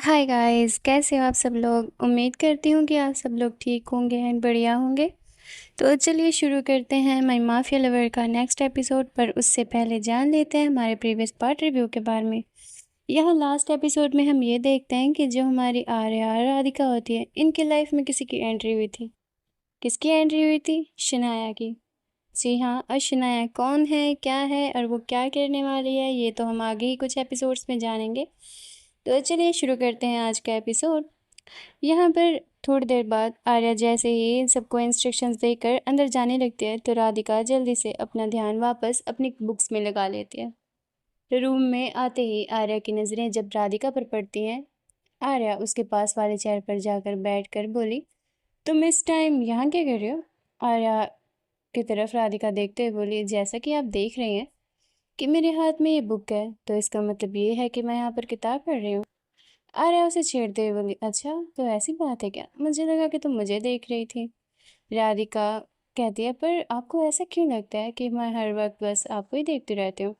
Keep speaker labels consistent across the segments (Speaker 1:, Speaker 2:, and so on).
Speaker 1: Hi guys, कैसे हो आप सब लोग। उम्मीद करती हूँ कि आप सब लोग ठीक होंगे एंड बढ़िया होंगे। तो चलिए शुरू करते हैं माय माफिया लवर का नेक्स्ट एपिसोड। पर उससे पहले जान लेते हैं हमारे प्रीवियस पार्ट रिव्यू के बारे में। यहाँ लास्ट एपिसोड में हम ये देखते हैं कि जो हमारी आर्या और राधिका होती है, इनकी लाइफ में किसी की एंट्री हुई थी। किसकी एंट्री हुई थी? शनाया की। जी हाँ, और शनाया कौन है, क्या है और वो क्या करने वाली है, ये तो हम आगे ही कुछ एपिसोड्स में जानेंगे। तो चलिए शुरू करते हैं आज का एपिसोड। यहाँ पर थोड़ी देर बाद आर्या जैसे ही इन सबको इंस्ट्रक्शंस देकर अंदर जाने लगती है, तो राधिका जल्दी से अपना ध्यान वापस अपनी बुक्स में लगा लेती है। तो रूम में आते ही आर्या की नज़रें जब राधिका पर पड़ती हैं, आर्या उसके पास वाले चेयर पर जाकर बैठकर बोली, तुम इस टाइम यहाँ क्या कर रहे हो? आर्या की तरफ राधिका देखते हुए बोली, जैसा कि आप देख रहे हैं कि मेरे हाथ में ये बुक है, तो इसका मतलब ये है कि मैं यहाँ पर किताब पढ़ रही हूँ। आर्या उसे छेड़ते हुए बोली, अच्छा तो ऐसी बात है क्या? मुझे लगा कि तुम मुझे देख रही थी। राधिका कहती है, पर आपको ऐसा क्यों लगता है कि मैं हर वक्त बस आपको ही देखती रहती हूँ?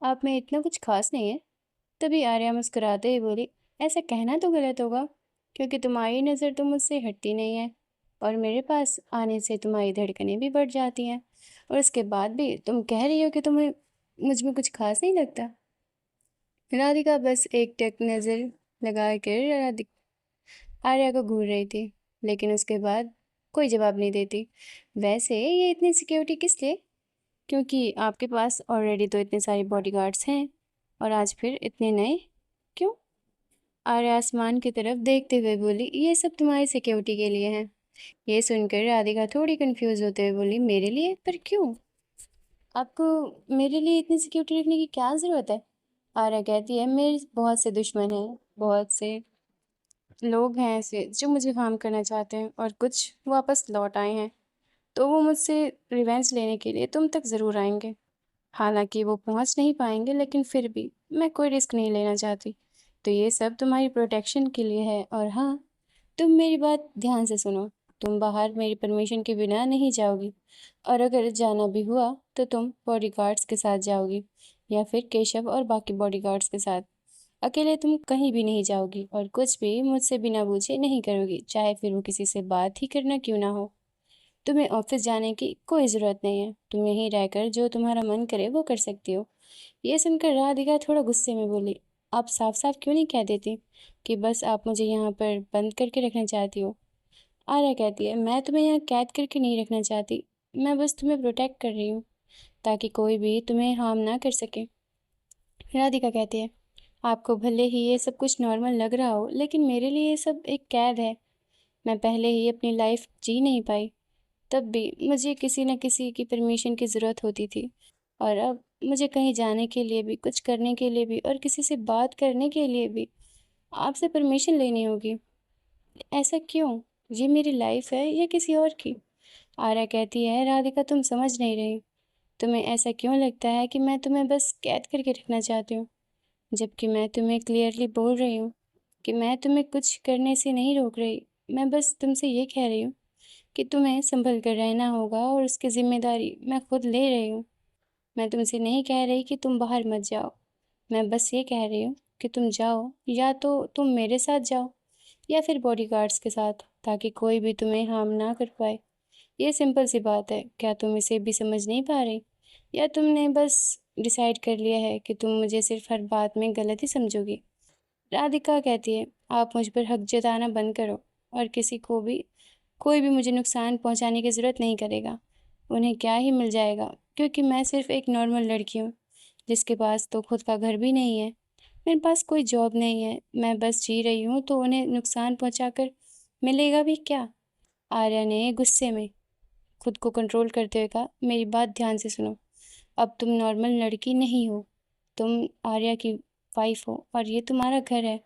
Speaker 1: आप में इतना कुछ खास नहीं है। तभी आर्या मुस्कुराते ही बोली, ऐसा कहना तो गलत होगा, क्योंकि तुम्हारी नज़र तो मुझसे हटती नहीं है, और मेरे पास आने से तुम्हारी धड़कनें भी बढ़ जाती हैं, और उसके बाद भी तुम कह रही हो कि तुम्हें मुझ में कुछ खास नहीं लगता। राधिका बस एक टक नज़र लगा कर आर्या को घूर रही थी, लेकिन उसके बाद कोई जवाब नहीं देती। वैसे ये इतनी सिक्योरिटी किस लिए? क्योंकि आपके पास ऑलरेडी तो इतने सारे बॉडीगार्ड्स हैं, और आज फिर इतने नए क्यों? आर्या आसमान की तरफ देखते हुए बोली, ये सब तुम्हारी सिक्योरिटी के लिए है। ये सुनकर राधिका थोड़ी कंफ्यूज होते हुए बोली, मेरे लिए? पर क्यों? आपको मेरे लिए इतनी सिक्योरिटी रखने की क्या ज़रूरत है? आर्या कहती है, मेरे बहुत से दुश्मन हैं, बहुत से लोग हैं ऐसे जो मुझे हार्म करना चाहते हैं, और कुछ वापस लौट आए हैं, तो वो मुझसे रिवेंज लेने के लिए तुम तक ज़रूर आएंगे। हालांकि वो पहुंच नहीं पाएंगे, लेकिन फिर भी मैं कोई रिस्क नहीं लेना चाहती। तो ये सब तुम्हारी प्रोटेक्शन के लिए है। और हाँ, तुम मेरी बात ध्यान से सुनो। तुम बाहर मेरी परमिशन के बिना नहीं जाओगी, और अगर जाना भी हुआ तो तुम बॉडीगार्ड्स के साथ जाओगी, या फिर केशव और बाकी बॉडीगार्ड्स के साथ। अकेले तुम कहीं भी नहीं जाओगी, और कुछ भी मुझसे बिना पूछे नहीं करोगी, चाहे फिर वो किसी से बात ही करना क्यों ना हो। तुम्हें ऑफिस जाने की कोई ज़रूरत नहीं है, तुम यहीं रहकर जो तुम्हारा मन करे वो कर सकती हो। ये सुनकर राधिका थोड़ा गुस्से में बोली, आप साफ साफ क्यों नहीं कह देती कि बस आप मुझे यहाँ पर बंद करके रखना चाहती हो? आर्या कहती है, मैं तुम्हें यहाँ कैद करके नहीं रखना चाहती, मैं बस तुम्हें प्रोटेक्ट कर रही हूँ, ताकि कोई भी तुम्हें हार्म ना कर सके। राधिका कहती है, आपको भले ही ये सब कुछ नॉर्मल लग रहा हो, लेकिन मेरे लिए ये सब एक कैद है। मैं पहले ही अपनी लाइफ जी नहीं पाई, तब भी मुझे किसी न किसी की परमिशन की ज़रूरत होती थी, और अब मुझे कहीं जाने के लिए भी, कुछ करने के लिए भी, और किसी से बात करने के लिए भी आपसे परमिशन लेनी होगी। ऐसा क्यों? ये मेरी लाइफ है या किसी और की? आर्या कहती है, राधिका तुम समझ नहीं रही। तुम्हें ऐसा क्यों लगता है कि मैं तुम्हें बस कैद करके रखना चाहती हूँ, जबकि मैं तुम्हें क्लियरली बोल रही हूँ कि मैं तुम्हें कुछ करने से नहीं रोक रही। मैं बस तुमसे ये कह रही हूँ कि तुम्हें संभल कर रहना होगा, और उसकी जिम्मेदारी मैं खुद ले रही हूँ। मैं तुमसे नहीं कह रही कि तुम बाहर मत जाओ, मैं बस ये कह रही हूँ कि तुम जाओ, या तो तुम मेरे साथ जाओ, या फिर बॉडीगार्ड्स के साथ, ताकि कोई भी तुम्हें हार्म ना कर पाए। ये सिंपल सी बात है, क्या तुम इसे भी समझ नहीं पा रही? या तुमने बस डिसाइड कर लिया है कि तुम मुझे सिर्फ हर बात में गलत ही समझोगी? राधिका कहती है, आप मुझ पर हक जताना बंद करो, और किसी को भी कोई भी मुझे नुकसान पहुंचाने की ज़रूरत नहीं करेगा। उन्हें क्या ही मिल जाएगा, क्योंकि मैं सिर्फ एक नॉर्मल लड़की हूँ, जिसके पास तो खुद का घर भी नहीं है, मेरे पास कोई जॉब नहीं है, मैं बस जी रही हूँ, तो उन्हें नुकसान पहुंचाकर मिलेगा भी क्या? आर्या ने गुस्से में खुद को कंट्रोल करते हुए कहा, मेरी बात ध्यान से सुनो। अब तुम नॉर्मल लड़की नहीं हो, तुम आर्या की वाइफ हो, और ये तुम्हारा घर है,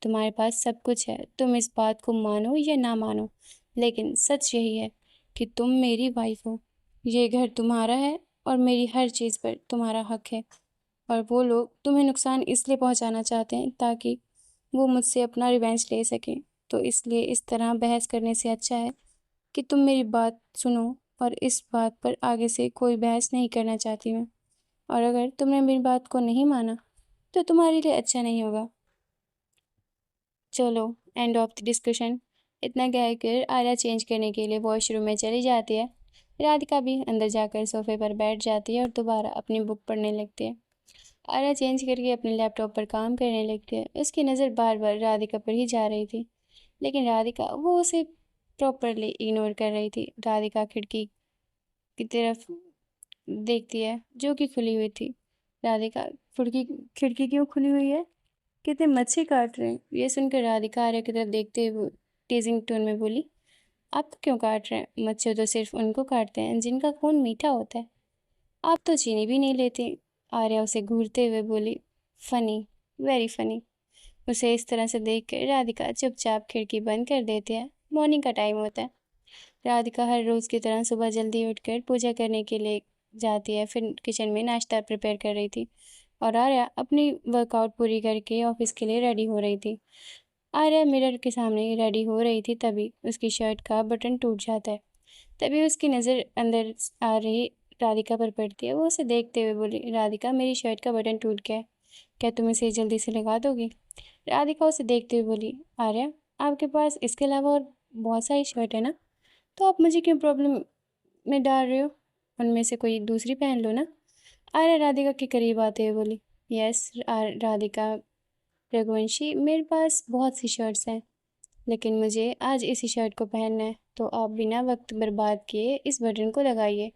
Speaker 1: तुम्हारे पास सब कुछ है। तुम इस बात को मानो या ना मानो, लेकिन सच यही है कि तुम मेरी वाइफ हो। ये घर तुम्हारा है, और मेरी हर चीज़ पर तुम्हारा हक है। और वो लोग तुम्हें नुकसान इसलिए पहुंचाना चाहते हैं ताकि वो मुझसे अपना रिवेंज ले सकें। तो इसलिए इस तरह बहस करने से अच्छा है कि तुम मेरी बात सुनो, और इस बात पर आगे से कोई बहस नहीं करना चाहती मैं। और अगर तुमने मेरी बात को नहीं माना, तो तुम्हारे लिए अच्छा नहीं होगा। चलो, एंड ऑफ द डिस्कशन। इतना कहकर आर्या चेंज करने के लिए वॉशरूम में चली जाती है। राधिका भी अंदर जाकर सोफे पर बैठ जाती है और दोबारा अपनी बुक पढ़ने लगती है। आर्या चेंज करके अपने लैपटॉप पर काम करने लगती है। उसकी नज़र बार बार राधिका पर ही जा रही थी, लेकिन राधिका वो उसे प्रॉपरली इग्नोर कर रही थी। राधिका खिड़की की तरफ देखती है जो कि खुली हुई थी। राधिका, खिड़की खिड़की क्यों खुली हुई है? कितने मच्छी काट रहे हैं? ये सुनकर राधिका आर्या की तरफ देखते हुए टीजिंग टोन में बोली, आप क्यों काट रहे हैं? मच्छर तो सिर्फ उनको काटते हैं जिनका खून मीठा होता है। आप तो चीनी भी नहीं लेते। आर्या उसे घूरते हुए बोली, फनी, वेरी फनी। उसे इस तरह से देख कर राधिका चुपचाप खिड़की बंद कर देती है। मॉर्निंग का टाइम होता है। राधिका हर रोज़ की तरह सुबह जल्दी उठकर पूजा करने के लिए जाती है। फिर किचन में नाश्ता प्रिपेयर कर रही थी और आर्या अपनी वर्कआउट पूरी करके ऑफिस के लिए रेडी हो रही थी। आर्या मिरर के सामने रेडी हो रही थी, तभी उसकी शर्ट का बटन टूट जाता है। तभी उसकी नज़र अंदर आ रही राधिका पर पड़ती है। वो उसे देखते हुए बोली, राधिका, मेरी शर्ट का बटन टूट गया है, क्या तुम इसे जल्दी से लगा दोगी? राधिका उसे देखते हुए बोली, आर्या, आपके पास इसके अलावा और बहुत सारी शर्ट है ना, तो आप मुझे क्यों प्रॉब्लम में डाल रहे हो? उनमें से कोई दूसरी पहन लो ना। आर्या राधिका के करीब आते हुए बोली, यस राधिका रघुवंशी, मेरे पास बहुत सी शर्ट्स हैं, लेकिन मुझे आज इसी शर्ट को पहनना है, तो आप बिना वक्त बर्बाद किए इस बटन को लगाइए।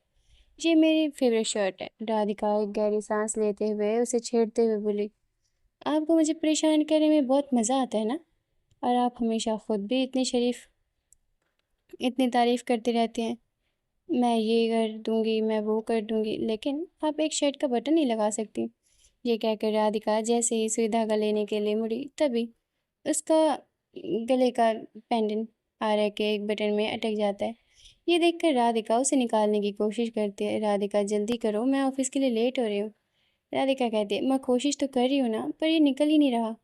Speaker 1: ये मेरी फेवरेट शर्ट है। राधिका एक गहरी सांस लेते हुए उसे छेड़ते हुए बोली, आपको मुझे परेशान करने में बहुत मज़ा आता है ना? और आप हमेशा खुद भी इतनी शरीफ, इतनी तारीफ़ करते रहते हैं, मैं ये कर दूंगी, मैं वो कर दूंगी, लेकिन आप एक शर्ट का बटन नहीं लगा सकती। ये कहकर राधिका जैसे ही सुई धागा लेने के लिए मुड़ी, तभी उसका गले का पेंडेंट आर्या के एक बटन में अटक जाता है। ये देखकर राधिका उसे निकालने की कोशिश करती है। राधिका, जल्दी करो, मैं ऑफिस के लिए लेट हो रही हूँ। राधिका कहती है, मैं कोशिश तो कर रही हूँ ना, पर ये निकल ही नहीं रहा।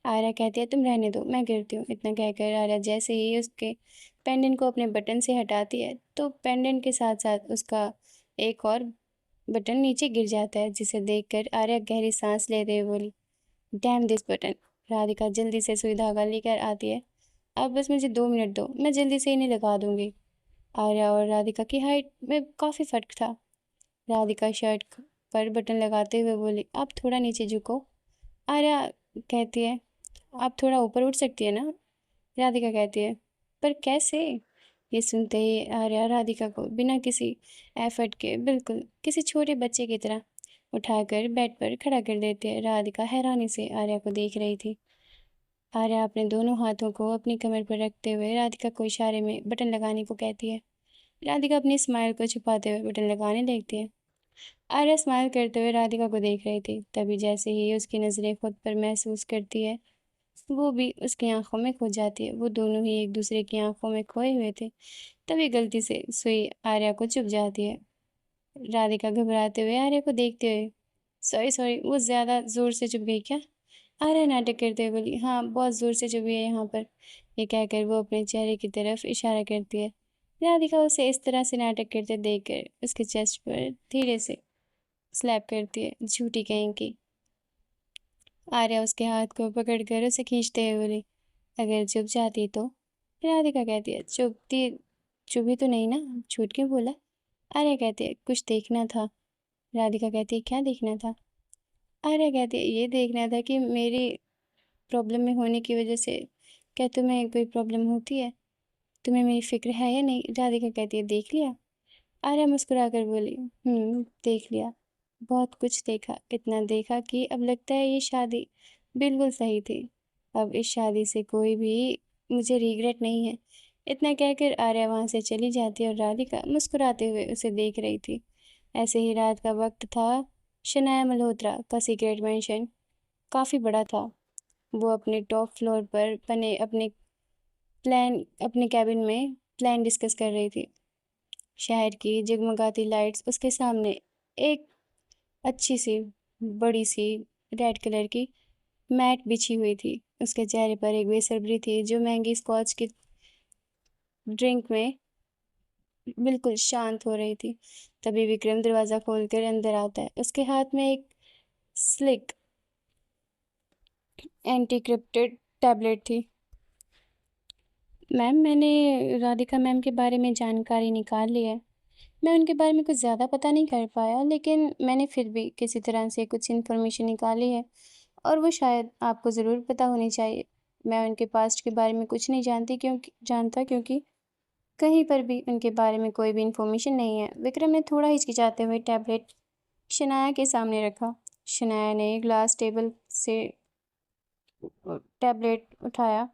Speaker 1: आर्या कहती है, तुम रहने दो, मैं गिरती हूँ। इतना कहकर आर्या जैसे ही उसके पेंडेंट को अपने बटन से हटाती है, तो पेंडेंट के साथ साथ उसका एक और बटन नीचे गिर जाता है, जिसे देखकर आर्या गहरी सांस लेते हुए बोली, डैम दिस बटन। राधिका जल्दी से सुई धागा लेकर आती है। अब बस मुझे 2 मिनट दो, मैं जल्दी से इन्हें लगा दूंगी। आर्या और राधिका की हाइट में काफ़ी फर्क था। राधिका शर्ट पर बटन लगाते हुए बोली, आप थोड़ा नीचे झुको। आर्या कहती है, आप थोड़ा ऊपर उठ सकती है ना? राधिका कहती है, पर कैसे? ये सुनते ही आर्या राधिका को बिना किसी एफर्ट के, बिल्कुल किसी छोटे बच्चे की तरह उठाकर बेड पर खड़ा कर देती है। राधिका हैरानी से आर्या को देख रही थी। आर्या अपने दोनों हाथों को अपनी कमर पर रखते हुए राधिका को इशारे में बटन लगाने को कहती है। राधिका अपनी स्माइल को छुपाते हुए बटन लगाने लगती है। आर्या स्माइल करते हुए राधिका को देख रही थी, तभी जैसे ही उसकी नज़रें खुद पर महसूस करती है, वो भी उसकी आंखों में खो जाती है। वो दोनों ही एक दूसरे की आंखों में खोए हुए थे। तभी गलती से सुई आर्या को चुभ जाती है। राधिका घबराते हुए आर्या को देखते हुए, सॉरी सॉरी, वो ज़्यादा ज़ोर से चुभ गई क्या? आर्या नाटक करते हुए बोली, हाँ, बहुत ज़ोर से चुभी है यहाँ पर। ये कहकर वो अपने चेहरे की तरफ इशारा करती है। राधिका उसे इस तरह से नाटक करते देखकर उसके चेस्ट पर धीरे से स्लैप करती है, झूठी कहीं की। आर्या उसके हाथ को पकड़कर उसे खींचते हुए बोली, अगर चुभ जाती तो? राधिका कहती है, चुभी तो नहीं ना, झूठ क्यों बोला? आर्या कहती है, कुछ देखना था। राधिका कहती है, क्या देखना था? आर्या कहती है, ये देखना था कि मेरी प्रॉब्लम में होने की वजह से क्या तुम्हें कोई प्रॉब्लम होती है? तुम्हें मेरी फिक्र है या नहीं? राधिका कहती है, देख लिया? आर्या मुस्कुराकर बोली, देख लिया, बहुत कुछ देखा, इतना देखा कि अब लगता है ये शादी बिल्कुल सही थी। अब इस शादी से कोई भी मुझे रिग्रेट नहीं है। इतना कहकर आर्या वहाँ से चली जाती है और राधिका मुस्कुराते हुए उसे देख रही थी। ऐसे ही रात का वक्त था। शनाया मल्होत्रा का सीक्रेट मेंशन काफ़ी बड़ा था। वो अपने टॉप फ्लोर पर बने अपने कैबिन में प्लान डिस्कस कर रही थी। शहर की जगमगाती लाइट्स उसके सामने एक अच्छी सी बड़ी सी रेड कलर की मैट बिछी हुई थी। उसके चेहरे पर एक बेसब्री थी जो महंगी स्कॉच की ड्रिंक में बिल्कुल शांत हो रही थी। तभी विक्रम दरवाज़ा खोलकर अंदर आता है। उसके हाथ में एक स्लिक एंटीक्रिप्टेड टैबलेट थी। मैम, मैंने राधिका मैम के बारे में जानकारी निकाल ली है। मैं उनके बारे में कुछ ज़्यादा पता नहीं कर पाया, लेकिन मैंने फिर भी किसी तरह से कुछ इन्फॉर्मेशन निकाली है और वो शायद आपको ज़रूर पता होनी चाहिए। मैं उनके पास्ट के बारे में कुछ नहीं जानता, क्योंकि कहीं पर भी उनके बारे में कोई भी इन्फॉर्मेशन नहीं है। विक्रम ने थोड़ा हिचकिचाते हुए टैबलेट शनाया के सामने रखा। शनाया ने ग्लास टेबल से टैबलेट उठाया।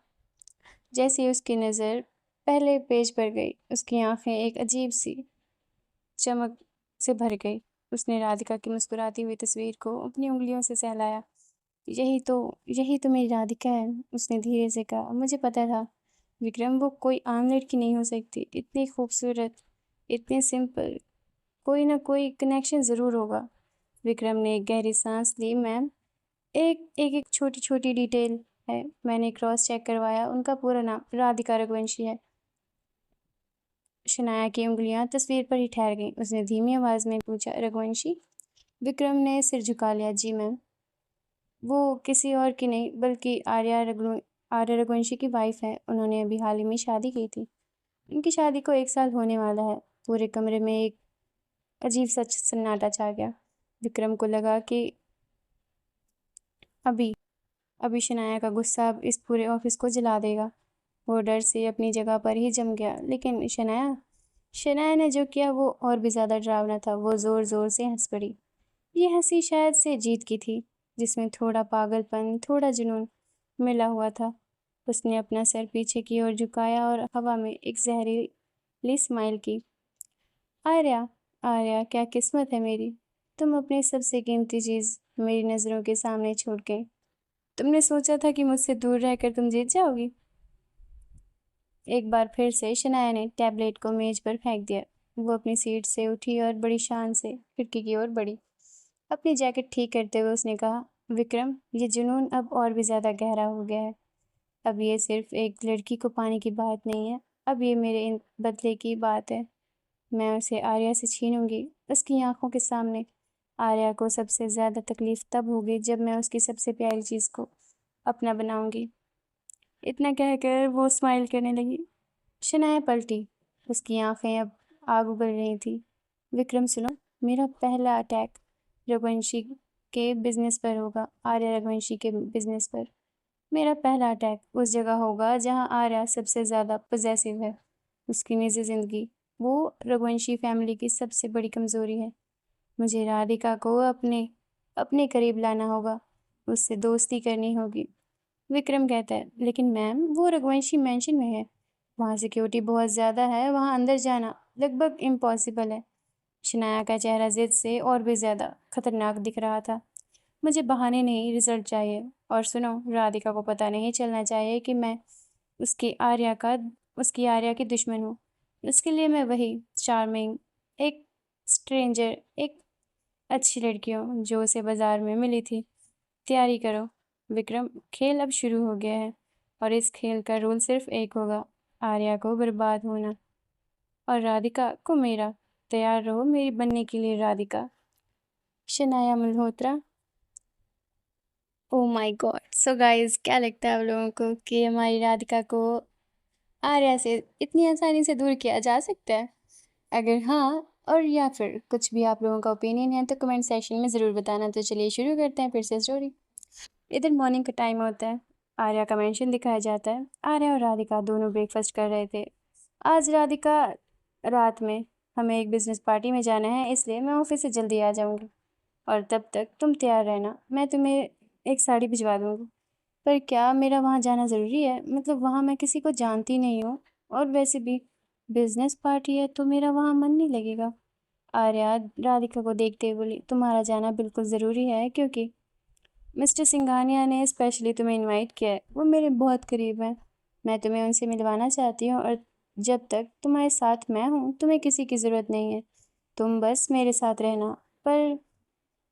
Speaker 1: जैसे ही उसकी नज़र पहले पेज पर गई, उसकी आंखें एक अजीब सी चमक से भर गई। उसने राधिका की मुस्कुराती हुई तस्वीर को अपनी उंगलियों से सहलाया। यही तो मेरी राधिका है, उसने धीरे से कहा। मुझे पता था विक्रम, वो कोई आम लड़की नहीं हो सकती। इतनी खूबसूरत, इतनी सिंपल, कोई ना कोई कनेक्शन ज़रूर होगा। विक्रम ने एक गहरी सांस ली। मैम, एक छोटी छोटी डिटेल है। मैंने क्रॉस चेक करवाया, उनका पूरा नाम राधिका रघुवंशी है। शनाया की उंगलियां तस्वीर पर ही ठहर गईं। उसने धीमी आवाज में पूछा, रघुवंशी? विक्रम ने सिर झुका लिया। जी मैम। वो किसी और की नहीं बल्कि आर्या रघुवंशी की वाइफ है। उन्होंने अभी हाल ही में शादी की थी। उनकी शादी को 1 साल होने वाला है। पूरे कमरे में एक अजीब सा सन्नाटा छा गया। विक्रम को लगा कि अभी अभी शनाया का गुस्सा अब इस पूरे ऑफिस को जला देगा। वो डर से अपनी जगह पर ही जम गया। लेकिन शनाया शनाया ने जो किया वो और भी ज़्यादा डरावना था। वो ज़ोर ज़ोर से हंस पड़ी। ये हंसी शायद से जीत की थी, जिसमें थोड़ा पागलपन, थोड़ा जुनून मिला हुआ था। उसने अपना सर पीछे की ओर झुकाया और हवा में एक जहरीली स्माइल की। आर्या, आर्या, क्या किस्मत है मेरी। तुम अपनी सबसे कीमती चीज़ मेरी नज़रों के सामने छोड़ गई। तुमने सोचा था कि मुझसे दूर रहकर तुम जीत जाओगी। एक बार फिर से शनाया ने टैबलेट को मेज पर फेंक दिया। वो अपनी सीट से उठी और बड़ी शान से खिड़की की ओर बढ़ी। अपनी जैकेट ठीक करते हुए उसने कहा, विक्रम, ये जुनून अब और भी ज़्यादा गहरा हो गया है। अब ये सिर्फ एक लड़की को पाने की बात नहीं है, अब ये मेरे इन बदले की बात है। मैं उसे आर्या से छीनूंगी, उसकी आंखों के सामने। आर्या को सबसे ज़्यादा तकलीफ तब होगी जब मैं उसकी सबसे प्यारी चीज़ को अपना बनाऊंगी। इतना कहकर वो स्माइल करने लगी। शनाया पलटी। उसकी आंखें अब आग उगल रही थी। विक्रम, सुनो, मेरा पहला अटैक रघुवंशी के बिजनेस पर होगा। आर्या रघुवंशी के बिजनेस पर। मेरा पहला अटैक उस जगह होगा जहां आर्या सबसे ज़्यादा पॉसेसिव है। उसकी निजी ज़िंदगी, वो रघुवंशी फैमिली की सबसे बड़ी कमज़ोरी है। मुझे राधिका को अपने अपने करीब लाना होगा, उससे दोस्ती करनी होगी। विक्रम कहता है, लेकिन मैम, वो रघुवंशी मैंशन में है। वहाँ सिक्योरिटी बहुत ज़्यादा है, वहाँ अंदर जाना लगभग इम्पॉसिबल है। शनाया का चेहरा जिद से और भी ज़्यादा खतरनाक दिख रहा था। मुझे बहाने नहीं, रिजल्ट चाहिए। और सुनो, राधिका को पता नहीं चलना चाहिए कि मैं उसकी आर्या का उसकी आर्या की दुश्मन हूँ। उसके लिए मैं वही चार्मिंग, एक स्ट्रेंजर, एक अच्छी लड़की हूँ जो उसे बाजार में मिली थी। तैयारी करो विक्रम, खेल अब शुरू हो गया है और इस खेल का रूल सिर्फ एक होगा, आर्या को बर्बाद होना और राधिका को मेरा। तैयार रहो मेरी बनने के लिए Radhika. Shanaya Malhotra. Oh my God. So guys, क्या लगता है आप लोगों को कि हमारी राधिका को आर्या से इतनी आसानी से दूर किया जा सकता है? अगर हाँ और या फिर कुछ भी आप लोगों का ओपिनियन है तो कमेंट सेक्शन में ज़रूर बताना। तो चलिए शुरू करते हैं फिर से स्टोरी। इधर मॉर्निंग का टाइम होता है। आर्या का मेंशन दिखाया जाता है। आर्या और राधिका दोनों ब्रेकफास्ट कर रहे थे। आज राधिका, रात में हमें एक बिजनेस पार्टी में जाना है, इसलिए मैं ऑफिस से जल्दी आ जाऊंगी और तब तक तुम तैयार रहना। मैं तुम्हें एक साड़ी भिजवा दूंगी। पर क्या मेरा वहाँ जाना ज़रूरी है? मतलब वहाँ मैं किसी को जानती नहीं हूँ और वैसे भी बिजनेस पार्टी है तो मेरा वहाँ मन नहीं लगेगा। आर्या राधिका को देखते हुए बोली, तुम्हारा जाना बिल्कुल ज़रूरी है क्योंकि मिस्टर सिंघानिया ने स्पेशली तुम्हें इनवाइट किया है। वो मेरे बहुत करीब हैं। मैं तुम्हें उनसे मिलवाना चाहती हूँ और जब तक तुम्हारे साथ मैं हूँ तुम्हें किसी की ज़रूरत नहीं है। तुम बस मेरे साथ रहना। पर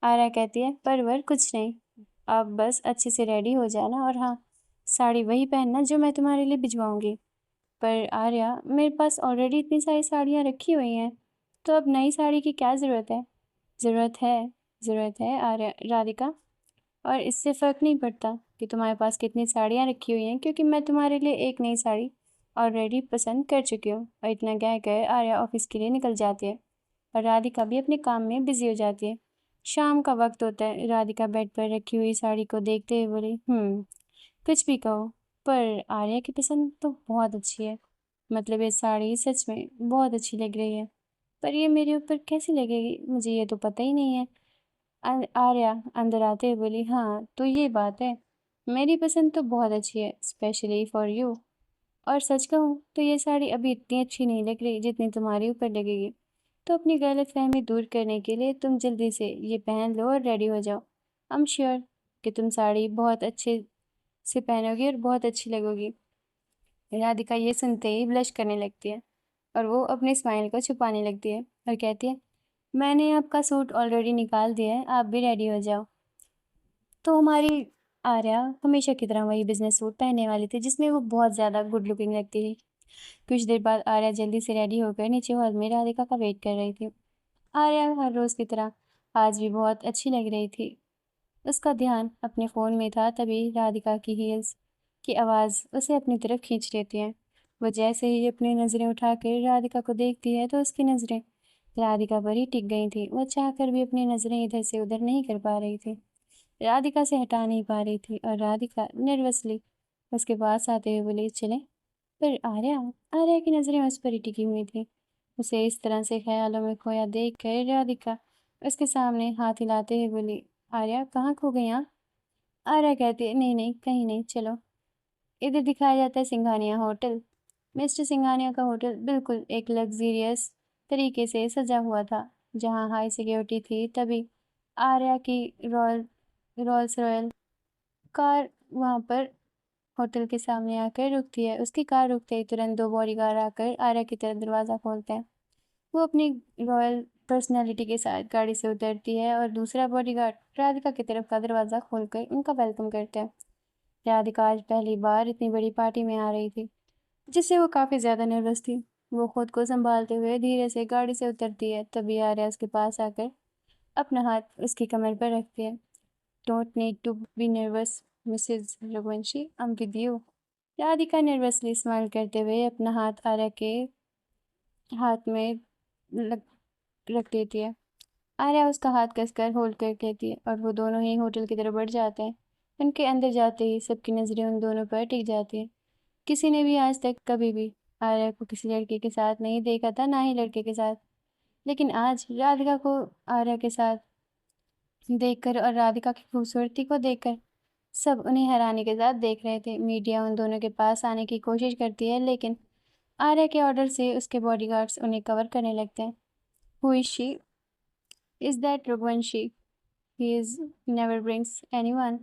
Speaker 1: आर्या कहती है, पर कुछ नहीं, आप बस अच्छे से रेडी हो जाना और हाँ, साड़ी वही पहनना जो मैं तुम्हारे लिए भिजवाऊंगी। पर आर्या, मेरे पास ऑलरेडी इतनी सारी साड़ियाँ रखी हुई हैं, तो अब नई साड़ी की क्या ज़रूरत है? ज़रूरत है, ज़रूरत है आर्या, राधिका। और इससे फ़र्क नहीं पड़ता कि तुम्हारे पास कितनी साड़ियाँ रखी हुई हैं, क्योंकि मैं तुम्हारे लिए एक नई साड़ी ऑलरेडी पसंद कर चुकी हूँ। और इतना कहकर आर्या ऑफिस के लिए निकल जाती है और राधिका भी अपने काम में बिजी हो जाती है। शाम का वक्त होता है। राधिका बेड पर रखी हुई साड़ी को देखते हुए बोली, कुछ भी कहो, पर आर्या की पसंद तो बहुत अच्छी है। मतलब ये साड़ी सच में बहुत अच्छी लग रही है, पर ये मेरे ऊपर कैसी लगेगी मुझे ये तो पता ही नहीं है। आर्या अंदर आते हुए बोली, हाँ तो ये बात है, मेरी पसंद तो बहुत अच्छी है, स्पेशली फॉर यू। और सच कहूँ तो ये साड़ी अभी इतनी अच्छी नहीं लग रही जितनी तुम्हारे ऊपर लगेगी। तो अपनी गलतफहमी दूर करने के लिए तुम जल्दी से ये पहन लो और रेडी हो जाओ। आई एम श्योर कि तुम साड़ी बहुत अच्छे से पहनोगी और बहुत अच्छी लगोगी। राधिका ये सुनते ही ब्लश करने लगती है और वो अपने स्माइल को छुपाने लगती है और कहती है, मैंने आपका सूट ऑलरेडी निकाल दिया है, आप भी रेडी हो जाओ। तो हमारी आर्या हमेशा की तरह वही बिजनेस सूट पहनने वाली थी जिसमें वो बहुत ज़्यादा गुड लुकिंग लगती थी। कुछ देर बाद आर्या जल्दी से रेडी होकर नीचे हॉल में राधिका का वेट कर रही थी। आर्या हर रोज़ की तरह आज भी बहुत अच्छी लग रही थी। उसका ध्यान अपने फ़ोन में था, तभी राधिका की हील्स की आवाज़ उसे अपनी तरफ खींच लेती है। वो जैसे ही अपनी नज़रें उठाकर राधिका को देखती है तो उसकी नज़रें राधिका पर ही टिक गई थी। वो चाहकर भी अपनी नज़रें इधर से उधर नहीं कर पा रही थी, राधिका से हटा नहीं पा रही थी। और राधिका नर्वसली उसके पास आते हुए बोली, चले। पर आर्या आर्या की नज़रें उस पर ही टिकी हुई थी। उसे इस तरह से ख्यालों में खोया देख कर राधिका उसके सामने हाथ हिलाते हुए बोली, आर्या कहाँ खो गई आप? आर्या कहती है, नहीं नहीं कहीं नहीं, चलो। इधर दिखाया जाता है सिंघानिया होटल। मिस्टर सिंघानिया का होटल बिल्कुल एक लग्जीरियस तरीके से सजा हुआ था, जहाँ हाई सिक्योरिटी थी। तभी आर्या की रोल्स रॉयल कार वहाँ पर होटल के सामने आकर रुकती है। उसकी कार रुकते ही तुरंत दो बॉडीगार्ड आकर आर्या की तरफ दरवाज़ा खोलते हैं। वो अपनी रॉयल पर्सनैलिटी के साथ गाड़ी से उतरती है और दूसरा बॉडीगार्ड राधिका की तरफ का दरवाज़ा खोलकर उनका वेलकम करते हैं। राधिका आज पहली बार इतनी बड़ी पार्टी में आ रही थी, जिससे वो काफ़ी ज़्यादा नर्वस थी। वो खुद को संभालते हुए धीरे से गाड़ी से उतरती है। तभी आर्या उसके पास आकर अपना हाथ उसकी कमर पर रखती है। Don't need to be nervous Mrs Raghuvanshi, I am with you. Radhika nervously smile करते हुए अपना हाथ आर्या के हाथ में लग रख देती है। आर्या उसका हाथ कसकर होल्ड कर कहती है और वो दोनों ही होटल की तरफ बढ़ जाते हैं। उनके अंदर जाते ही सबकी नज़रें उन दोनों पर टिक जाती है। किसी ने भी आज तक कभी भी आर्या को किसी लड़के के साथ नहीं देखा था, ना ही लड़के के साथ। लेकिन आज राधिका को आर्या के साथ देखकर और राधिका की खूबसूरती को देखकर सब उन्हें हैरानी के साथ देख रहे थे। मीडिया उन दोनों के पास आने की कोशिश करती है, लेकिन आर्या के ऑर्डर से उसके बॉडीगार्ड्स उन्हें कवर करने लगते हैं। Who is she? Is that Raghuvanshi? He is never brings anyone.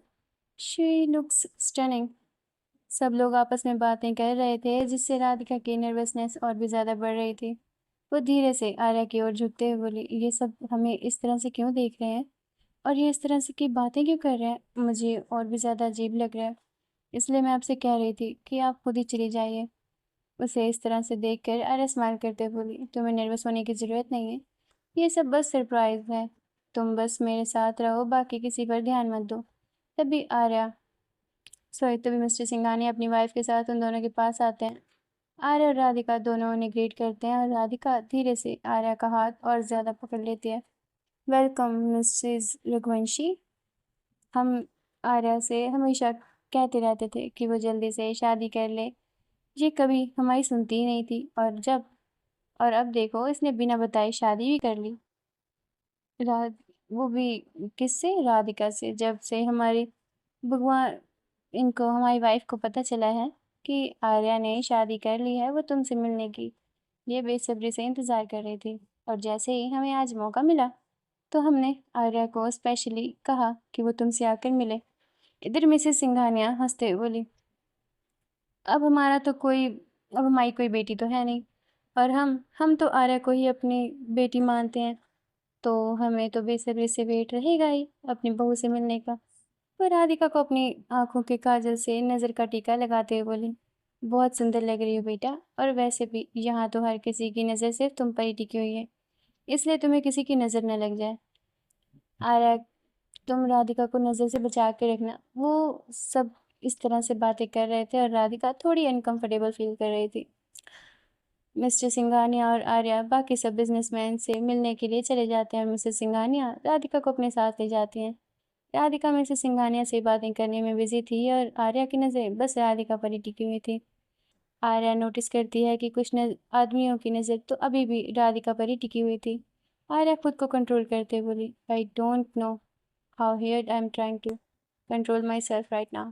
Speaker 1: She looks stunning. सब लोग आपस में बातें कर रहे थे, जिससे राधिका की नर्वसनेस और भी ज़्यादा बढ़ रही थी। वो धीरे से आर्या की ओर झुकते हुए बोली, ये सब हमें इस तरह से क्यों देख रहे हैं और ये इस तरह से की बातें क्यों कर रहे हैं? मुझे और भी ज़्यादा अजीब लग रहा है, इसलिए मैं आपसे कह रही थी कि आप खुद ही चली जाइए। उसे इस तरह से देखकर आर्या स्माइल करते हुए बोली, तुम्हें नर्वस होने की ज़रूरत नहीं है, ये सब बस सरप्राइज़ है। तुम बस मेरे साथ रहो, बाकी किसी पर ध्यान मत दो। तभी आर्या तभी मिस्टर सिंघानी अपनी वाइफ के साथ उन दोनों के पास आते हैं। आर्या और राधिका दोनों उन्हें ग्रीट करते हैं और राधिका धीरे से आर्या का हाथ और ज़्यादा पकड़ लेती है। Welcome Mrs Raghuvanshi. हम आर्या से हमेशा कहते रहते थे कि वो जल्दी से शादी कर ले, ये कभी हमारी सुनती ही नहीं थी, और अब देखो इसने बिना बताए शादी भी कर ली। रा वो भी किससे? राधिका से। जब से हमारी भगवान इनको हमारी वाइफ को पता चला है कि आर्या ने शादी कर ली है, वो तुमसे मिलने की लिए बेसब्री से इंतज़ार कर रही थी। और जैसे ही हमें आज मौका मिला तो हमने आर्या को स्पेशली कहा कि वो तुमसे आकर मिले। इधर मिसेस सिंघानिया हंसते हुए बोली, अब हमारा तो कोई अब हमारी कोई बेटी तो है नहीं, और हम तो आर्या को ही अपनी बेटी मानते हैं, तो हमें तो बेसब्री से वेट रहेगा ही अपनी बहू से मिलने का। वो राधिका को अपनी आंखों के काजल से नज़र का टीका लगाते हुए बोली, बहुत सुंदर लग रही हो बेटा, और वैसे भी यहाँ तो हर किसी की नज़र सिर्फ तुम पर ही टिकी हुई है, इसलिए तुम्हें किसी की नज़र न लग जाए। आर्या तुम राधिका को नज़र से बचा के रखना। वो सब इस तरह से बातें कर रहे थे और राधिका थोड़ी अनकंफर्टेबल फील कर रही थी। मिस्टर सिंघानिया और आर्या बाकी सब बिजनेसमैन से मिलने के लिए चले जाते हैं और मिसेस सिंघानिया राधिका को अपने साथ ले जाती हैं। राधिका मिसेस सिंघानिया से बातें करने में बिजी थी और आर्या की नज़र बस राधिका पर ही टिकी हुई थी। आर्या नोटिस करती है कि कुछ आदमियों की नज़र तो अभी भी राधिका पर ही टिकी हुई थी। आर्या खुद को कंट्रोल करते बोली, I don't know how here I am trying to control myself right now,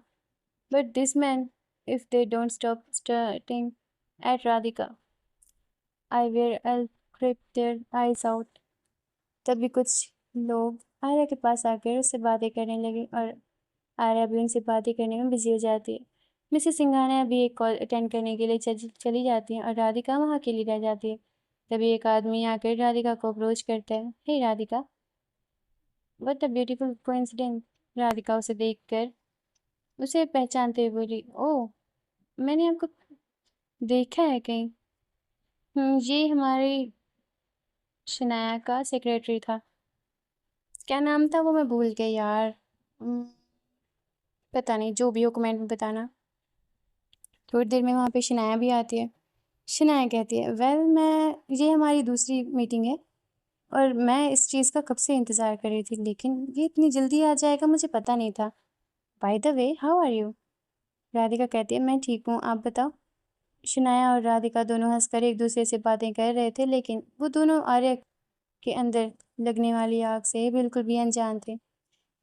Speaker 1: but this man, if they don't stop starting at Radhika, I swear I rip their eyes out. तभी कुछ लोग आर्या के पास आकर उससे बातें करने लगे और आर्या भी उनसे बातें करने में बिजी हो जाती है। मिसेस सिंघानिया भी एक कॉल अटेंड करने के लिए चली जाती हैं और राधिका वहाँ अकेली रह जाती है। तभी एक आदमी आकर राधिका को अप्रोच करता है, hey Radhika, what a beautiful coincidence. Radhika उसे देखकर उसे पहचानते हुए बोली, ओह, मैंने आपको देखा है कहीं। ये हमारी शनाया का सेक्रेटरी था। क्या नाम था वो मैं भूल गई यार। पता नहीं, जो भी हो कमेंट में बताना। थोड़ी देर में वहाँ पे शनाया भी आती है। शनाया कहती है, वेल मैं, ये हमारी दूसरी मीटिंग है और मैं इस चीज़ का कब से इंतज़ार कर रही थी, लेकिन ये इतनी जल्दी आ जाएगा मुझे पता नहीं था। By the way, how are you? Radhika कहती है, मैं ठीक हूँ, आप बताओ। शनाया और राधिका दोनों हंसकर एक दूसरे से बातें कर रहे थे, लेकिन वो दोनों आर्य के अंदर लगने वाली आग से बिल्कुल भी अनजान थे।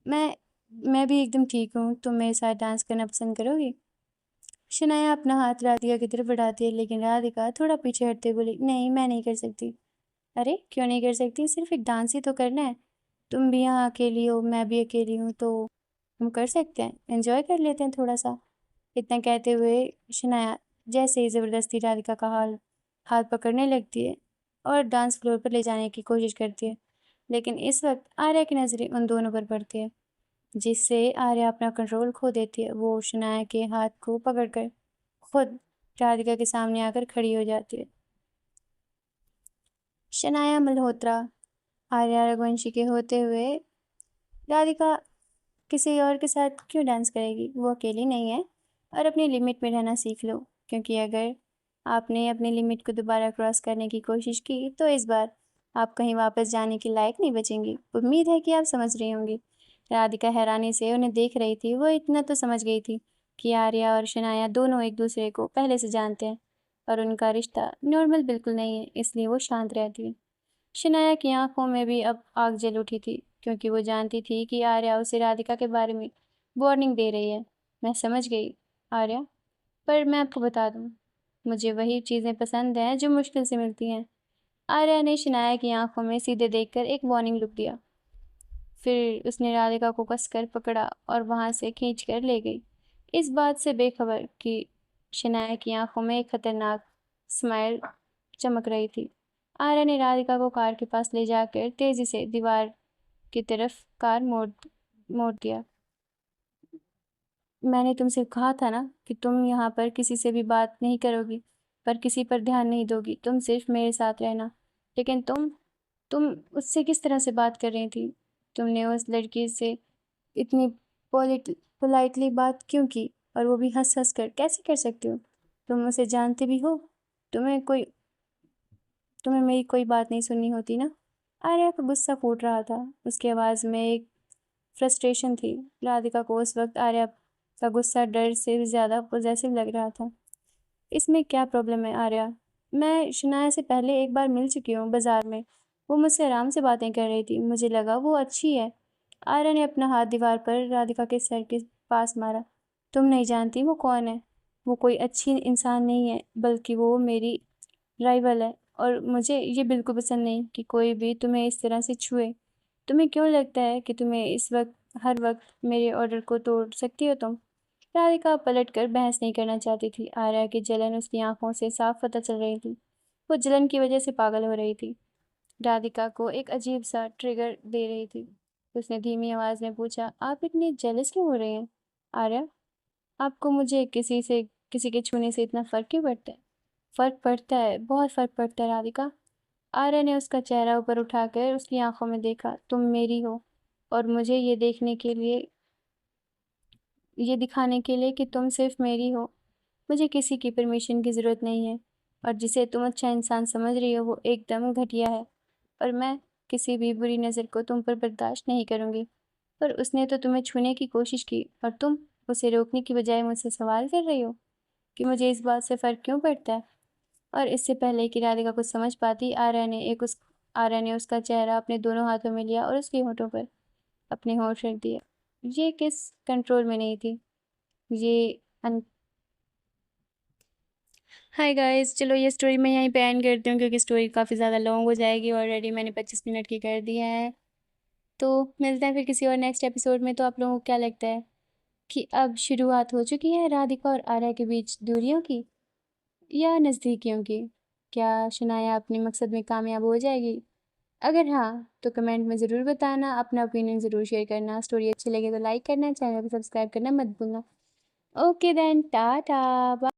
Speaker 1: मैं मैं भी एकदम ठीक हूँ, तुम मेरे साथ डांस करना पसंद करोगी? शनाया अपना हाथ राधिका की तरफ बढ़ाती है, लेकिन राधिका थोड़ा पीछे हटते बोली, नहीं, मैं नहीं कर सकती। अरे क्यों नहीं कर सकती, सिर्फ एक डांस ही तो करना है। तुम भी यहाँ अकेली हो, मैं भी अकेली हूँ, तो हम कर सकते हैं, एंजॉय कर लेते हैं थोड़ा सा। इतना कहते हुए शनाया जैसे ही ज़बरदस्ती राधिका का हाथ पकड़ने लगती है और डांस फ्लोर पर ले जाने की कोशिश करती है, लेकिन इस वक्त आर्या की नज़रें उन दोनों पर पड़ती है, जिससे आर्या अपना कंट्रोल खो देती है। वो शनाया के हाथ को पकड़कर खुद राधिका के सामने आकर खड़ी हो जाती है। शनाया मल्होत्रा आर्या रघुवंशी के होते हुए राधिका किसी और के साथ क्यों डांस करेगी? वो अकेली नहीं है, और अपनी लिमिट में रहना सीख लो, क्योंकि अगर आपने अपनी लिमिट को दोबारा क्रॉस करने की कोशिश की तो इस बार आप कहीं वापस जाने के लायक नहीं बचेंगी। उम्मीद है कि आप समझ रही होंगी। राधिका हैरानी से उन्हें देख रही थी। वो इतना तो समझ गई थी कि आर्या और शनाया दोनों एक दूसरे को पहले से जानते हैं और उनका रिश्ता नॉर्मल बिल्कुल नहीं है, इसलिए वो शांत रहती है। शनाया की आंखों में भी अब आग जल उठी थी, क्योंकि वो जानती थी कि आर्या उसे राधिका के बारे में वार्निंग दे रही है। मैं समझ गई आर्या, पर मैं आपको बता दूं, मुझे वही चीज़ें पसंद हैं जो मुश्किल से मिलती हैं। आर्या ने शनाया की आंखों में सीधे देखकर एक वार्निंग लुक दिया। फिर उसने राधिका को कसकर पकड़ा और वहां से खींच कर ले गई, इस बात से बेखबर कि शनाया की आंखों में एक खतरनाक स्माइल चमक रही थी। आर्या ने राधिका को कार के पास ले जाकर तेजी से दीवार की तरफ कार मोड़ मोड़ दिया। मैंने तुमसे कहा था ना कि तुम यहाँ पर किसी से भी बात नहीं करोगी, पर किसी पर ध्यान नहीं दोगी, तुम सिर्फ मेरे साथ रहना। लेकिन तुम उससे किस तरह से बात कर रही थी? तुमने उस लड़की से इतनी पोलाइटली बात क्यों की, और वो भी हंस हंस कर? कैसे कर सकती हो? तुम उसे जानते भी हो। तुम्हें कोई तुम्हें मेरी कोई बात नहीं सुननी होती ना? आर्या का गुस्सा फूट रहा था। उसकी आवाज़ में एक फ्रस्ट्रेशन थी। राधिका को उस वक्त आर्या का गुस्सा डर से भी ज़्यादा पॉजेसिव लग रहा था। इसमें क्या प्रॉब्लम है आर्या? मैं शनाया से पहले एक बार मिल चुकी हूँ बाजार में। वो मुझसे आराम से बातें कर रही थी, मुझे लगा वो अच्छी है। आर्या ने अपना हाथ दीवार पर राधिका के सर के पास मारा। तुम नहीं जानती वो कौन है। वो कोई अच्छी इंसान नहीं है, बल्कि वो मेरी राइवल है, और मुझे ये बिल्कुल पसंद नहीं कि कोई भी तुम्हें इस तरह से छुए। तुम्हें क्यों लगता है कि तुम्हें इस वक्त हर वक्त मेरे ऑर्डर को तोड़ सकती हो तुम? राधिका पलट कर बहस नहीं करना चाहती थी। आर्या की जलन उसकी आंखों से साफ पता चल रही थी। वो जलन की वजह से पागल हो रही थी। राधिका को एक अजीब सा ट्रिगर दे रही थी। उसने धीमी आवाज में पूछा, आप इतनी जेलस क्यों हो रही हैं आर्या? आपको मुझे किसी के छूने से इतना फर्क क्यों पड़ता है? फर्क पड़ता है, बहुत फर्क पड़ता है राधिका। आर्या ने उसका चेहरा ऊपर उठाकर उसकी आंखों में देखा। तुम मेरी हो, और मुझे ये देखने के लिए ये दिखाने के लिए कि तुम सिर्फ मेरी हो। मुझे किसी की परमिशन की ज़रूरत नहीं है, और जिसे तुम अच्छा इंसान समझ रही हो वो एकदम घटिया है, और मैं किसी भी बुरी नज़र को तुम पर बर्दाश्त नहीं करूँगी। पर उसने तो तुम्हें छूने की कोशिश की और तुम उसे रोकने की बजाय मुझसे सवाल कर रही हो कि मुझे इस बात से फ़र्क क्यों पड़ता है। और इससे पहले कि राधिका कुछ समझ पाती, आर्या ने उसका चेहरा अपने दोनों हाथों में लिया और उसके होठों पर अपने होठ रख दिए। ये किस कंट्रोल में नहीं थी, ये हाय गाइस, चलो ये स्टोरी मैं यहीं पे एंड करती हूँ क्योंकि स्टोरी काफ़ी ज़्यादा लॉन्ग हो जाएगी। ऑलरेडी मैंने 25 मिनट की कर दिया है। तो मिलते हैं फिर किसी और नेक्स्ट एपिसोड में। तो आप लोगों को क्या लगता है कि अब शुरुआत हो चुकी है राधिका और आर्या के बीच दूरियों की या नज़दीकियों की? क्या शनाया अपने मकसद में कामयाब हो जाएगी? अगर हाँ, तो कमेंट में ज़रूर बताना, अपना ओपिनियन ज़रूर शेयर करना। स्टोरी अच्छी लगे तो लाइक करना, चैनल को सब्सक्राइब करना मत भूलना। Okay then, tata bye.